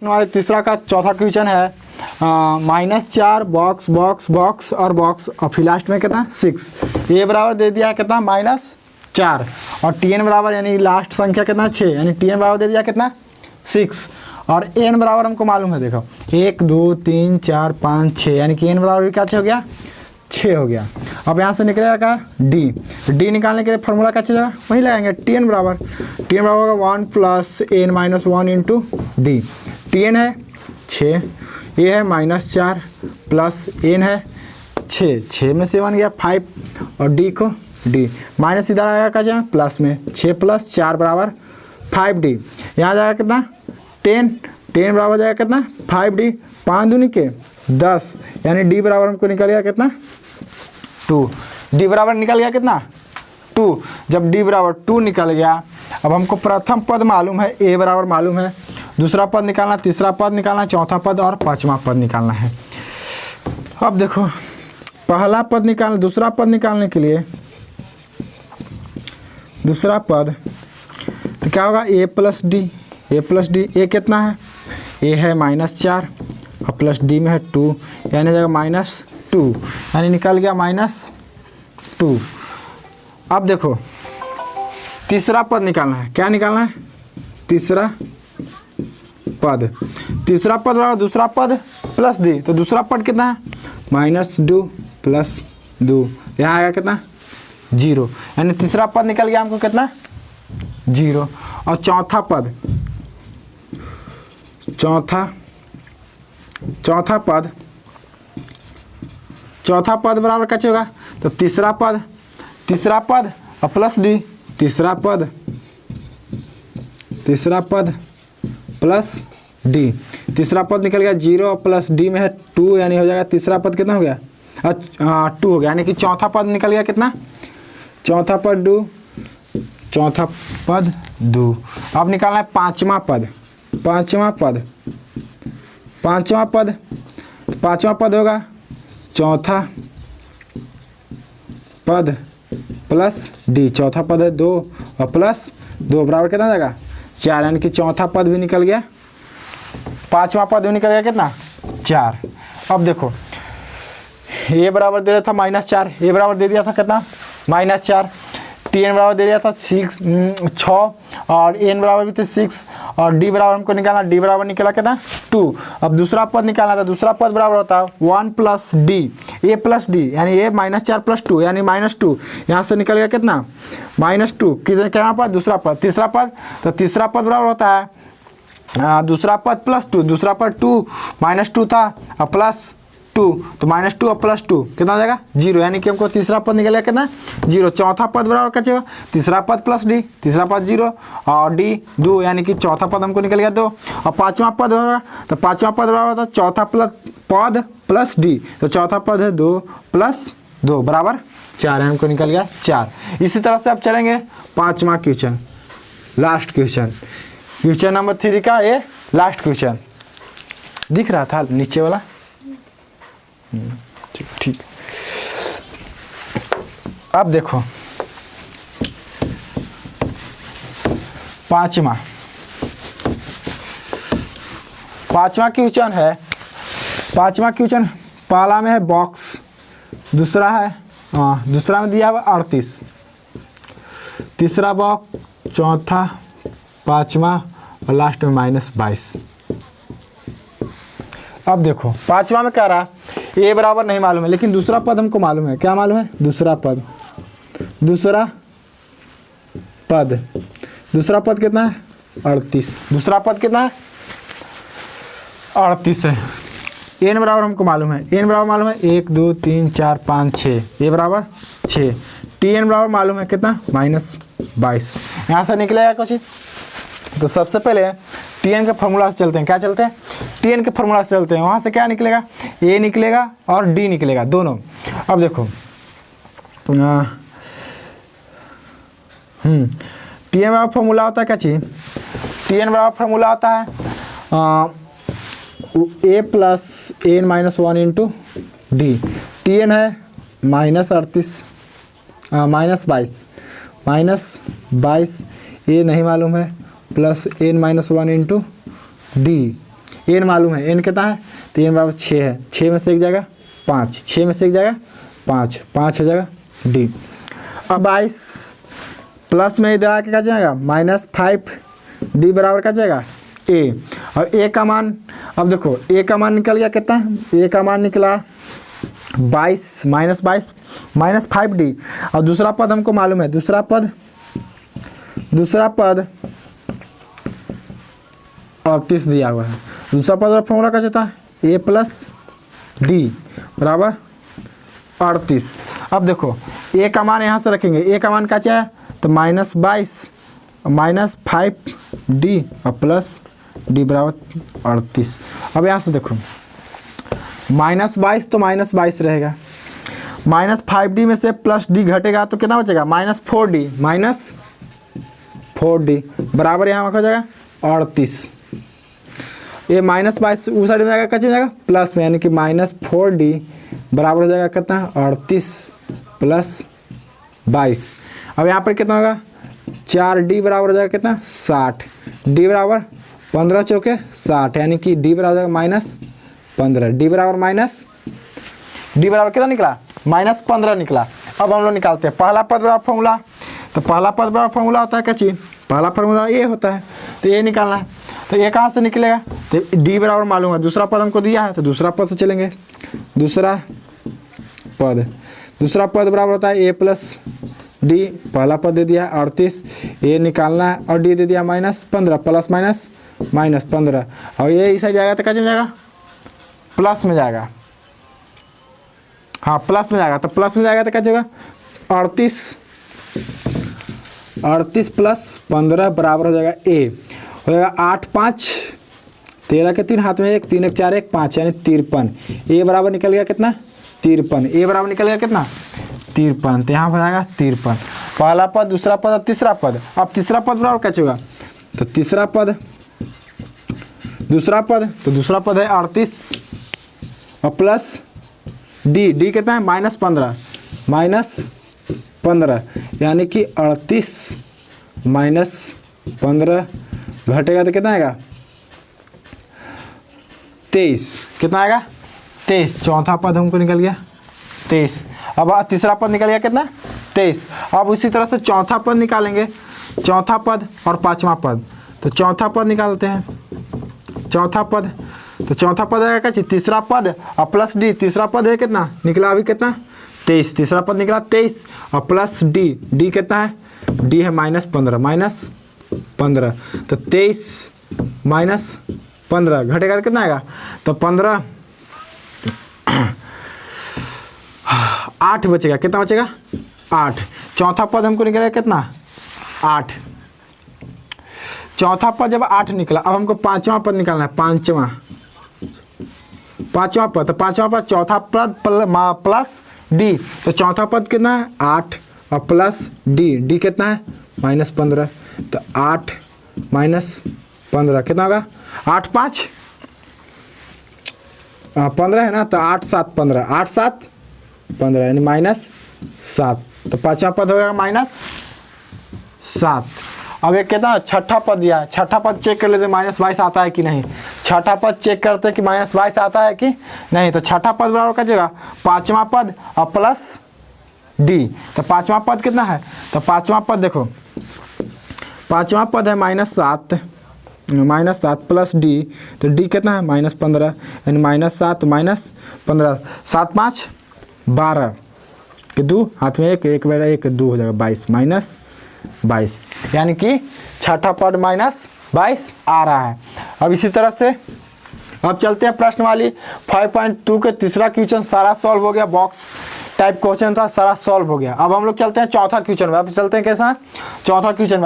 हमारे तीसरा का चौथा क्वेश्चन है -4 बॉक्स बॉक्स बॉक्स और बॉक्स और फिर लास्ट में कितना 6। ए बराबर दे दिया कितना -4 और टी एन बराबर यानी लास्ट संख्या कितना 6 यानी टी एन बराबर दे दिया कितना 6 और एन बराबर हमको मालूम है। देखो 1 2 3 4 5 6 यानी कि एन बराबर क्या हो गया 6 हो गया। अब यहाँ से निकलेगा क्या डी निकालने के लिए फॉर्मूला क्या चाहिए वही लगाएंगे टी एन बराबर होगा 1 + n - 1 into D. T N है 6, ये है -4 प्लस एन है 6 में से 1 गया 5 और डी को डी माइनस इधर आएगा क्या जाए प्लस में 6 + 4 बराबर 5d। यहाँ जाएगा कितना 10 बराबर जाएगा कितना 5d 5 दूनी के 10 यानी डी बराबर हमको निकल गया कितना 2। डी बराबर निकल गया कितना 2। जब डी बराबर 2 निकल गया अब हमको प्रथम पद मालूम है ए बराबर मालूम है, दूसरा पद निकालना, तीसरा पद निकालना, चौथा पद और पांचवा पद निकालना है। अब देखो पहला पद निकालना, दूसरा पद निकालने के लिए दूसरा पद तो क्या होगा a + d। ए कितना है ए है -4 और प्लस डी में है 2 यानी जाएगा -2 यानी निकल गया -2। अब देखो तीसरा पद निकालना है, क्या निकालना है तीसरा पद बराबर दूसरा पद प्लस डी तो दूसरा पद कितना है -2 + 2 यहाँ आएगा कितना 0 यानी तीसरा पद निकल गया हमको कितना 0। और चौथा पद बराबर क्या होगा तो तीसरा पद और प्लस डी तीसरा पद प्लस डी तीसरा पद निकल गया 0 और प्लस डी में है 2 यानी हो जाएगा तीसरा पद कितना हो गया 2 हो गया यानी कि चौथा पद निकल गया कितना चौथा पद 2। अब निकालना है पांचवा पद होगा चौथा पद प्लस डी चौथा पद है 2 और प्लस 2 बराबर कितना जाएगा 4 यानी कि चौथा पद भी निकल गया, पांचवा पद भी निकल गया कितना 4। अब देखो ए बराबर दे दिया था -4, ए बराबर दे दिया था कितना -4, टी एन बराबर दे दिया था 6 और एन बराबर भी थे 6 और डी बराबर हमको निकालना, डी बराबर निकला कितना 2। अब दूसरा पद निकालना था, दूसरा पद बराबर होता है 1 + डी ए प्लस डी यानी ए -4 + 2 यानी -2 यहाँ से निकल गया कितना -2 किस क्या पर दूसरा पद तीसरा पद तो तीसरा पद बराबर होता है दूसरा पद +2 दूसरा पद 2 -2 था और +2 तो -2 और +2 कितना हो जाएगा 0 यानी कि हमको तीसरा पद निकल गया कितना 0। चौथा पद बराबर क्या चाहिए तीसरा पद प्लस डी तीसरा पद 0 और डी 2 यानी कि चौथा पद हमको निकल गया 2 और पांचवा पद होगा तो पांचवा पद बराबर होता है चौथा पद प्लस डी तो चौथा पद है 2 + 2 बराबर 4 हमको निकल गया 4। इसी तरह से अब चलेंगे पांचवा क्वेश्चन लास्ट क्वेश्चन नंबर 3 का ये लास्ट क्वेश्चन दिख रहा था नीचे वाला ठीक। अब देखो पांचवा क्वेश्चन है। पांचवा क्वेश्चन पहला में है बॉक्स, दूसरा है दूसरा में दिया हुआ 38, तीसरा बॉक्स, चौथा, पांचवा और लास्ट में -22। अब देखो पांचवा में क्या रहा ए बराबर नहीं मालूम है लेकिन दूसरा पद हमको मालूम है। क्या मालूम है दूसरा पद कितना है 38, दूसरा पद कितना है 38 है। एन बराबर हमको मालूम है 1 2 3 4 5 6 ए बराबर 6। टी एन बराबर मालूम है कितना -22। यहाँ से निकलेगा कुछ तो सबसे पहले टी एन के फॉर्मूला से चलते हैं। क्या चलते हैं टी एन के फॉर्मूला से चलते हैं। वहाँ से क्या निकलेगा ए निकलेगा और डी निकलेगा दोनों। अब देखो टी एन बराबर फॉर्मूला होता है क्या चीज़ टी एन बराबर फॉर्मूला होता है A + n - 1 into D. T N है -22 ए नहीं मालूम है plus n - 1 into D N मालूम है, एन कितना है, तो एन बराबर 6 है, 6 में से एक जाएगा 5, 6 में से एक जाएगा 5, 5 हो जाएगा डी। अब 22 प्लस में इधर आके क्या जाएगा -5 डी बराबर क्या जाएगा ए। और ए का मान, अब देखो ए का मान निकल गया कितना, ए का मान निकला 22 -5 डी। और दूसरा पद हमको मालूम है, दूसरा पद 38 दिया हुआ है। दूसरा पद का फॉर्मूला क्या चाहता है, ए प्लस डी बराबर 38। अब देखो ए का मान यहाँ से रखेंगे, ए का मान क्या चाहिए, तो -22 -5 डी और प्लस डी बराबर 38। अब यहाँ से देखो -22 तो -22 रहेगा, -5 डी में से प्लस डी घटेगा तो कितना बचेगा -4 डी, -4 डी बराबर यहाँ हो जाएगा 38। ये -22 उस साइड में जाएगा, क्या जाएगा प्लस में, यानी कि -4 डी बराबर हो जाएगा कितना 38 + 22। अब यहाँ पर कितना होगा 4 डी बराबर हो जाएगा कितना 60, डी बराबर 15 चौके 60, यानी कि डी बराबर हो जाएगा -15, डी बराबर कितना निकला -15 निकला। अब हम लोग निकालते हैं पहला पद बराबर फॉर्मूला, तो पहला पद बराबर फॉर्मूला होता है क्या चीज़, पहला फॉर्मूला ये होता है, तो ये निकालना है, तो ये कहाँ से निकलेगा, तो डी बराबर मालूम है, दूसरा पद हमको दिया है तो दूसरा पद से चलेंगे। दूसरा पद बराबर होता है ए प्लस डी, पहला पद दे दिया 38, ए निकालना है और डी दे दिया -15 प्लस -15, और ये इस साइड जाएगा तो क्या जाएगा प्लस में जाएगा, हाँ प्लस में जाएगा, तो प्लस में जाएगा तो क्या जाएगा 38 + 15 बराबर हो जाएगा ए, हो जाएगा 8 5 13 के 3 हाथ में 1, 3 1 4 1 5 यानी 53। ए बराबर निकल गया कितना 53, ए बराबर निकल गया कितना 53, तो यहाँ पर जाएगा 53। पहला पद, दूसरा पद और तीसरा पद। अब तीसरा पद बराबर क्या होगा, तो तीसरा पद दूसरा पद है 38 और प्लस डी कितना है -15 यानी कि 38 - 15 घटेगा तो कितना आएगा 23, कितना आएगा 23। चौथा पद हमको निकल गया 23। अब तीसरा पद निकल गया कितना 23। अब उसी तरह से चौथा पद निकालेंगे, चौथा पद और पांचवा पद। तो चौथा पद निकालते हैं, चौथा पद आएगा क्या चीज तीसरा पद और प्लस डी। तीसरा पद है कितना निकला अभी कितना 23, तीसरा पद निकला 23 और प्लस डी कितना है, डी है -15 तो 23 - 15 घटेगा कितना आएगा, तो 15 8 बचेगा, कितना बचेगा 8। चौथा पद हमको निकलेगा कितना 8। चौथा पद जब 8 निकला, अब हमको पांचवा पद निकालना है, पांचवा पद। तो पांचवा पद चौथा पद प्लस डी, तो चौथा पद कितना है 8 और प्लस डी कितना है -15, तो 8 - 15 कितना होगा 8 5 15 है ना, तो 8 7 15, 8 7 15 यानी -7। तो पांचवा पद हो जाएगा -7। अब एक कितना छठा पद दिया है, छठा पद चेक कर लेते -22 आता है कि नहीं। छठा पद चेक करते कि -22 आता है कि नहीं। तो छठा पद बराबर क्या जगह पांचवा पद और प्लस डी। तो पांचवा पद कितना है, तो पांचवा पद देखो, पांचवा पद है -7 प्लस डी, तो डी कितना है -15 यानी -7 -15, 7 5 12 के 2 हाथ में 1 1 बेरा 1 2 हो जाएगा 22 -22 यानी कि छठा पद -22 आ रहा है। अब इसी तरह से अब चलते हैं प्रश्न वाली 5.2 के तीसरा क्वेश्चन सारा सॉल्व हो गया, बॉक्स टाइप क्वेश्चन था सारा सॉल्व हो गया। अब हम लोग चलते हैं चौथा क्वेश्चन में। अब चलते हैं कैसा चौथा क्वेश्चन में।